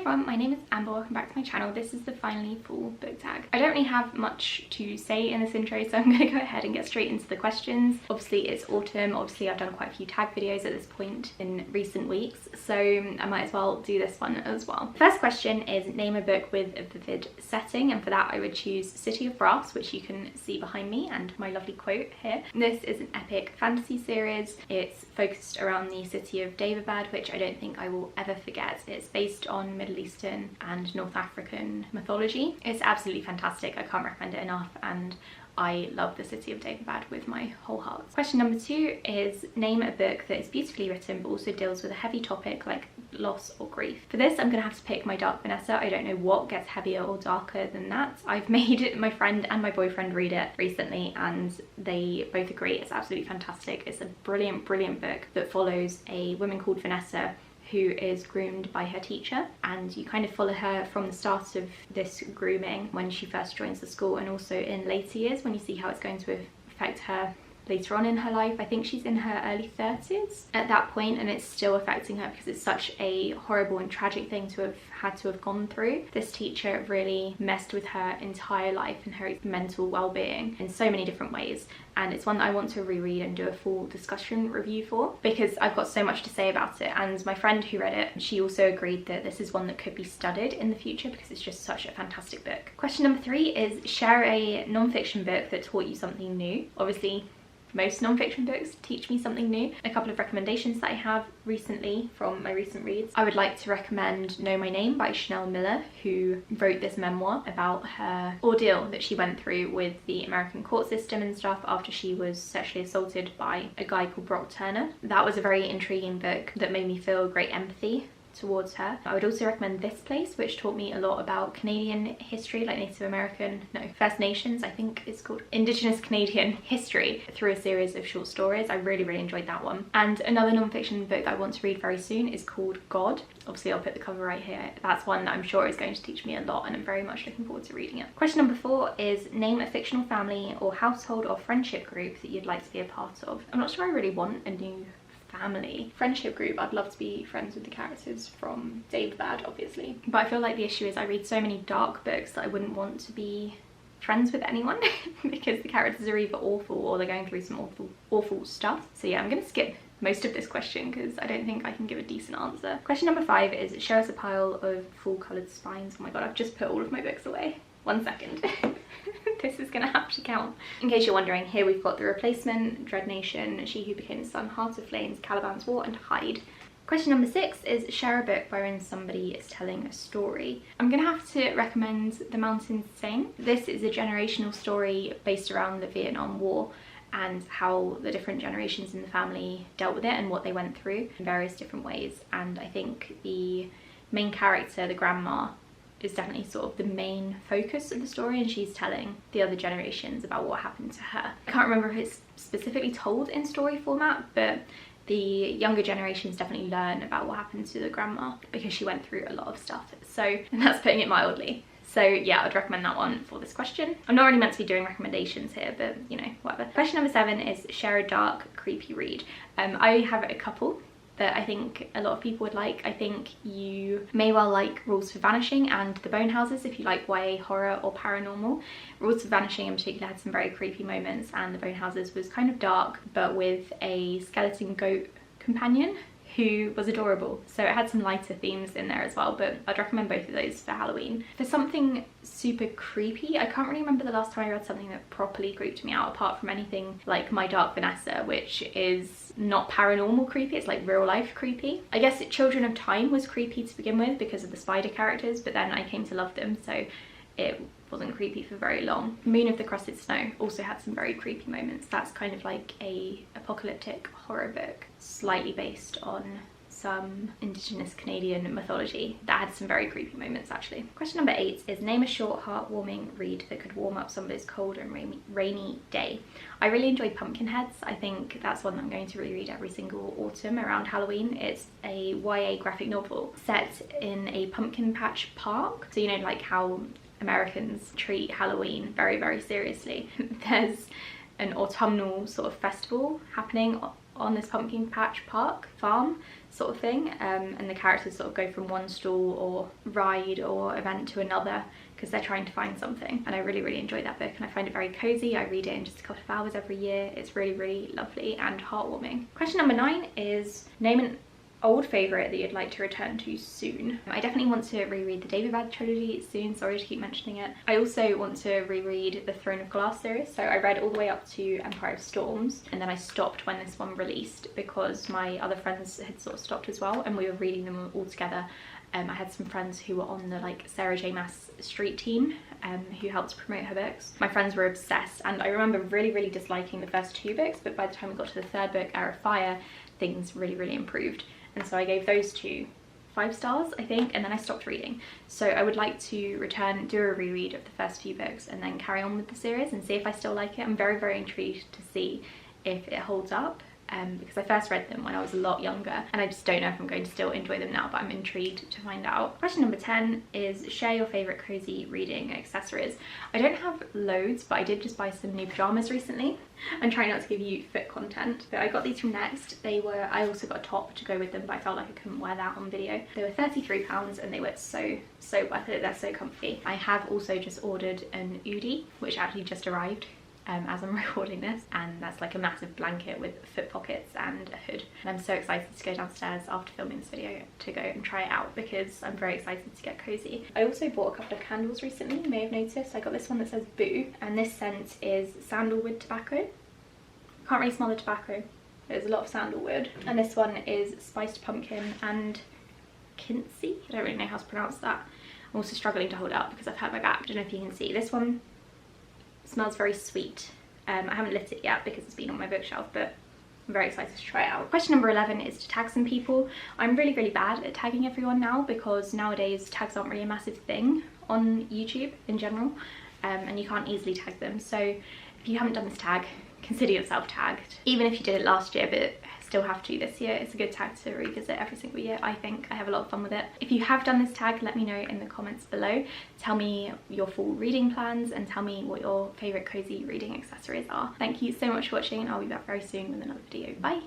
everyone, my name is Amber, welcome back to my channel. This is the finally full book tag. I don't really have much to say in this intro, so I'm going to go ahead and get straight into the questions. Obviously it's autumn, obviously I've done quite a few tag videos at this point in recent weeks, so I might as well do this one as well. First question is name a book with a vivid setting, and for that I would choose City of Brass, which you can see behind me, and my lovely quote here. This is an epic fantasy series. It's focused around the city of Daevabad, which I don't think I will ever forget. It's based on Middle Eastern and North African mythology. It's absolutely fantastic. I can't recommend it enough, and I love the city of Daevabad with my whole heart. Question number 2 is name a book that is beautifully written but also deals with a heavy topic like loss or grief. For this I'm gonna have to pick my Dark Vanessa. I don't know what gets heavier or darker than that. I've made my friend and my boyfriend read it recently and they both agree it's absolutely fantastic. It's a brilliant book that follows a woman called Vanessa who is groomed by her teacher, and you kind of follow her from the start of this grooming when she first joins the school, and also in later years when you see how it's going to affect her later on in her life. I think she's in her early 30s at that point, and it's still affecting her because it's such a horrible and tragic thing to have had to have gone through. This teacher really messed with her entire life and her mental well-being in so many different ways, and it's one that I want to reread and do a full discussion review for because I've got so much to say about it. And my friend who read it, she also agreed that this is one that could be studied in the future because it's just such a fantastic book. Question number 3 is share a non-fiction book that taught you something new. Obviously most non-fiction books teach me something new. A couple of recommendations that I have recently from my recent reads. I would like to recommend Know My Name by Chanel Miller, who wrote this memoir about her ordeal that she went through with the American court system and stuff after she was sexually assaulted by a guy called Brock Turner. That was a very intriguing book that made me feel great empathy towards her. I would also recommend This Place, which taught me a lot about Canadian history, like First Nations, I think it's called, Indigenous Canadian history, through a series of short stories. I really enjoyed that one. And another non-fiction book that I want to read very soon is called God. Obviously I'll put the cover right here. That's one that I'm sure is going to teach me a lot, and I'm very much looking forward to reading it. Question number 4 is name a fictional family or household or friendship group that you'd like to be a part of. I'm not sure I really want a new family friendship group. I'd love to be friends with the characters from Daevabad, obviously, but I feel like the issue is I read so many dark books that I wouldn't want to be friends with anyone because the characters are either awful or they're going through some awful stuff. So yeah, I'm gonna skip most of this question because I don't think I can give a decent answer. Question number 5 is show us a pile of full coloured spines. Oh my god, I've just put all of my books away. 1 second. This is gonna have to count. In case you're wondering, here we've got The Replacement, Dread Nation, She Who Became the Sun, Heart of Flames, Caliban's War, and Hyde. Question number 6 is share a book wherein somebody is telling a story. I'm gonna have to recommend The Mountains Sing. This is a generational story based around the Vietnam War and how the different generations in the family dealt with it and what they went through in various different ways. And I think the main character, the grandma, is definitely sort of the main focus of the story, and she's telling the other generations about what happened to her. I can't remember if it's specifically told in story format, but the younger generations definitely learn about what happened to the grandma because she went through a lot of stuff. So, and that's putting it mildly. So yeah, I'd recommend that one for this question. I'm not really meant to be doing recommendations here, but you know, whatever. Question number 7 is share a dark, creepy read. I have a couple that I think a lot of people would like. I think you may well like Rules for Vanishing and The Bone Houses if you like YA horror or paranormal. Rules for Vanishing in particular had some very creepy moments, and The Bone Houses was kind of dark but with a skeleton goat companion who was adorable. So it had some lighter themes in there as well, but I'd recommend both of those for Halloween. For something super creepy, I can't really remember the last time I read something that properly creeped me out apart from anything like my Dark Vanessa, which is not paranormal creepy, it's like real life creepy. I guess Children of Time was creepy to begin with because of the spider characters, but then I came to love them, so it wasn't creepy for very long. Moon of the Crusted Snow also had some very creepy moments. That's kind of like a apocalyptic horror book, slightly based on some Indigenous Canadian mythology that had some very creepy moments actually. Question number 8 is name a short, heartwarming read that could warm up somebody's cold and rainy day. I really enjoyed Pumpkinheads. I think that's one that I'm going to reread every single autumn around Halloween. It's a YA graphic novel set in a pumpkin patch park. So you know, like how Americans treat Halloween very seriously. There's an autumnal sort of festival happening on this pumpkin patch park farm sort of thing, and the characters sort of go from one stall or ride or event to another because they're trying to find something, and I really enjoy that book and I find it very cozy. I read it in just a couple of hours every year. It's really lovely and heartwarming. Question number 9 is name an old favourite that you'd like to return to soon. I definitely want to reread the David Bad trilogy soon, sorry to keep mentioning it. I also want to reread the Throne of Glass series. So I read all the way up to Empire of Storms, and then I stopped when this one released because my other friends had sort of stopped as well and we were reading them all together. I had some friends who were on the like Sarah J Maas street team who helped promote her books. My friends were obsessed, and I remember really disliking the first 2 books, but by the time we got to the 3rd book, Heir of Fire, things really improved. And so I gave those 2 5 stars, I think, and then I stopped reading. So I would like to return, do a reread of the first few books and then carry on with the series and see if I still like it. I'm very intrigued to see if it holds up. Because I first read them when I was a lot younger and I just don't know if I'm going to still enjoy them now, but I'm intrigued to find out. Question number 10 is share your favourite cozy reading accessories. I don't have loads, but I did just buy some new pyjamas recently. I'm trying not to give you fit content, but I got these from Next. I also got a top to go with them, but I felt like I couldn't wear that on video. They were £33 and they were so worth it. They're so comfy. I have also just ordered an Oodie, which actually just arrived as I'm recording this, and that's like a massive blanket with foot pockets and a hood, and I'm so excited to go downstairs after filming this video to go and try it out because I'm very excited to get cozy. I also bought a couple of candles recently. You may have noticed I got this one that says Boo, and this scent is sandalwood tobacco. Can't really smell the tobacco, there's a lot of sandalwood. And this one is spiced pumpkin and quincy. I don't really know how to pronounce that. I'm also struggling to hold it up because I've hurt my back. I don't know if you can see. This one smells very sweet. I haven't lit it yet because it's been on my bookshelf, but I'm very excited to try it out. Question number 11 is to tag some people. I'm really bad at tagging everyone now because nowadays tags aren't really a massive thing on YouTube in general, and you can't easily tag them. So if you haven't done this tag, consider yourself tagged. Even if you did it last year but still have to this year, it's a good tag to revisit every single year. I think I have a lot of fun with it. If you have done this tag, let me know in the comments below. Tell me your full reading plans and tell me what your favourite cozy reading accessories are. Thank you so much for watching, and I'll be back very soon with another video. Bye!